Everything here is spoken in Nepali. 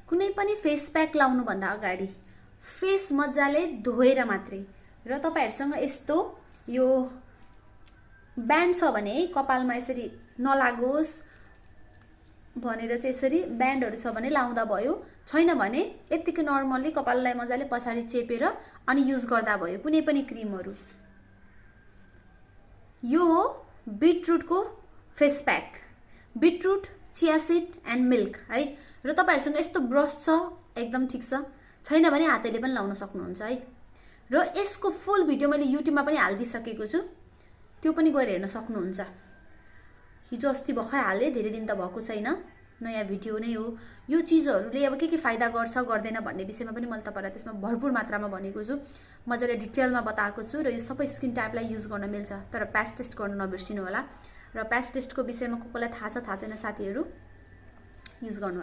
कुनै पनि फेस प्याक लाउनु भन्दा अगाडि फेस मजाले धोएर मात्रै र तपाईहरुसँग यस्तो यो ब्यान्ड छ भने कपालमा यसरी नलागोस् भनेर चाहिँ यसरी ब्यान्डहरु छ भने लाउँदा भयो, छैन भने यतिकै नर्मली कपाललाई मजाले पछाडी चेपेर अनि युज गर्दा भयो कुनै पनि क्रीमहरु। यो हो बीटरुटको फेस प्याक, बीटरुट, चिया सीड एन्ड मिल्क है। र तपाईहरुसँग यस्तो ब्रश छ एकदम ठीक छ, छैन भने हातले पनि लाउन सक्नुहुन्छ है। र यसको फुल भिडियो मैले युट्युबमा पनि हाल्दिसकेको छु, त्यो पनि गएर हेर्न सक्नुहुन्छ। हिजो अस्ति भर्खर हाले, धेरै दिन त भएको छैन, नयाँ भिडियो नै हो। यो चीजहरुले अब के फाइदा गर्छ गर्दैन भन्ने विषयमा पनि मैले तपाईहरुलाई त्यसमा भरपुर मात्रामा भनेको छु, मजाले डिटेलमा बताएको छु। र यो सबै स्किन टाइपलाई युज गर्न मिल्छ, तर प्याच टेस्ट गर्न नबिर्सिनु होला। र प्याच टेस्टको विषयमा कसैलाई थाहा छ थाहा छैन साथीहरु, युज गर्नु होला।